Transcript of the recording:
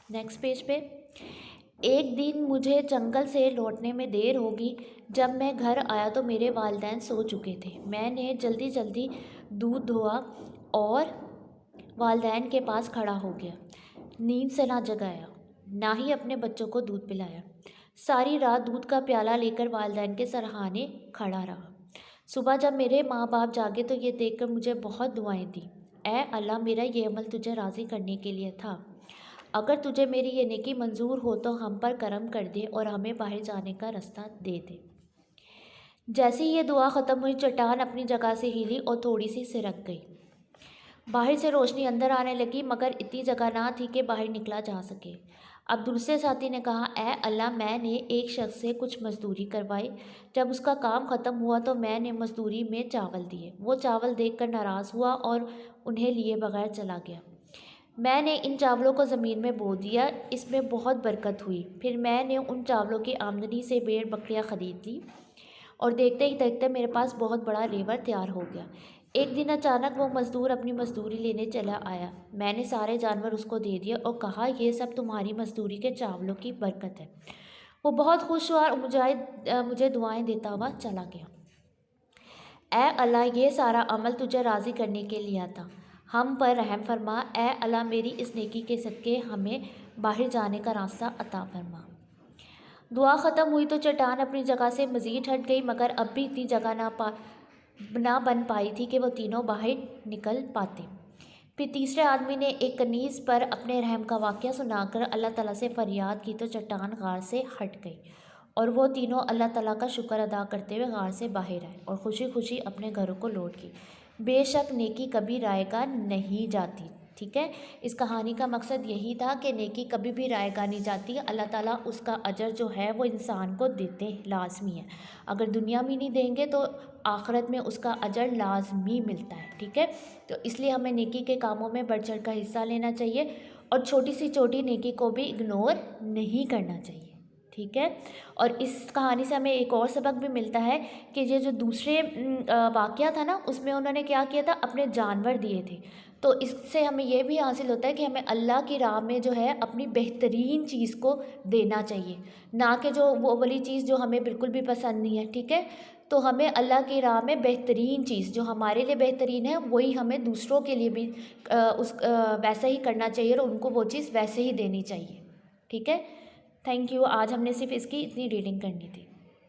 Next page پہ، ایک دن مجھے جنگل سے لوٹنے میں دیر ہوگی۔ جب میں گھر آیا تو میرے والدین سو چکے تھے۔ میں نے جلدی جلدی دودھ دھویا اور والدین کے پاس کھڑا ہو گیا۔ نیند سے نہ جگایا، نہ ہی اپنے بچوں کو دودھ پلایا۔ ساری رات دودھ کا پیالہ لے کر والدین کے سرہانے کھڑا رہا۔ صبح جب میرے ماں باپ جاگے تو یہ دیکھ کر مجھے بہت دعائیں دیں۔ اے اللہ، میرا یہ عمل تجھے راضی کرنے کے لیے تھا۔ اگر تجھے میری یہ نیکی منظور ہو تو ہم پر کرم کر دے اور ہمیں باہر جانے کا راستہ دے دے۔ جیسے ہی یہ دعا ختم ہوئی، چٹان اپنی جگہ سے ہلی اور تھوڑی سی سرک گئی۔ باہر سے روشنی اندر آنے لگی، مگر اتنی جگہ نہ تھی کہ باہر نکلا جا سکے۔ اب دوسرے ساتھی نے کہا، اے اللہ، میں نے ایک شخص سے کچھ مزدوری کروائی۔ جب اس کا کام ختم ہوا تو میں نے مزدوری میں چاول دیے۔ وہ چاول دیکھ کر ناراض ہوا اور انہیں لیے بغیر چلا گیا۔ میں نے ان چاولوں کو زمین میں بو دیا، اس میں بہت برکت ہوئی۔ پھر میں نے ان چاولوں کی آمدنی سے بھیڑ بکریاں خرید لی اور دیکھتے ہی دیکھتے میرے پاس بہت بڑا ریوڑ تیار ہو گیا۔ ایک دن اچانک وہ مزدور اپنی مزدوری لینے چلا آیا۔ میں نے سارے جانور اس کو دے دیے اور کہا، یہ سب تمہاری مزدوری کے چاولوں کی برکت ہے۔ وہ بہت خوش ہوا اور مجھے دعائیں دیتا ہوا چلا گیا۔ اے اللہ، یہ سارا عمل تجھے راضی کرنے کے لیے تھا، ہم پر رحم فرما۔ اے اللہ، میری اس نیکی کے صدقے ہمیں باہر جانے کا راستہ عطا فرما۔ دعا ختم ہوئی تو چٹان اپنی جگہ سے مزید ہٹ گئی، مگر اب بھی اتنی جگہ نہ بن پائی تھی کہ وہ تینوں باہر نکل پاتے۔ پھر تیسرے آدمی نے ایک کنیز پر اپنے رحم کا واقعہ سنا کر اللہ تعالیٰ سے فریاد کی تو چٹان غار سے ہٹ گئی اور وہ تینوں اللہ تعالیٰ کا شکر ادا کرتے ہوئے غار سے باہر آئے اور خوشی خوشی اپنے گھروں کو لوٹ گئے۔ بے شک نیکی کبھی رائے گاہ نہیں جاتی۔ ٹھیک ہے، اس کہانی کا مقصد یہی تھا کہ نیکی کبھی بھی رائے گاہ نہیں جاتی۔ اللہ تعالیٰ اس کا اجر جو ہے وہ انسان کو دیتے لازمی ہے۔ اگر دنیا میں نہیں دیں گے تو آخرت میں اس کا اجر لازمی ملتا ہے۔ ٹھیک ہے، تو اس لیے ہمیں نیکی کے کاموں میں بڑھ چڑھ کر حصہ لینا چاہیے اور چھوٹی سی چھوٹی نیکی کو بھی اگنور نہیں کرنا چاہیے۔ ٹھیک ہے، اور اس کہانی سے ہمیں ایک اور سبق بھی ملتا ہے کہ یہ جو دوسرے واقعہ تھا نا، اس میں انہوں نے کیا کیا تھا، اپنے جانور دیے تھے۔ تو اس سے ہمیں یہ بھی حاصل ہوتا ہے کہ ہمیں اللہ کی راہ میں جو ہے اپنی بہترین چیز کو دینا چاہیے، نہ کہ جو وہ والی چیز جو ہمیں بالکل بھی پسند نہیں ہے۔ ٹھیک ہے، تو ہمیں اللہ کی راہ میں بہترین چیز جو ہمارے لیے بہترین ہے وہی ہمیں دوسروں کے لیے بھی ویسا ہی کرنا چاہیے اور ان کو وہ چیز ویسے ہی دینی چاہیے۔ ٹھیک ہے، تھینک یو۔ آج ہم نے صرف اس کی اتنی ریڈنگ کرنی تھی۔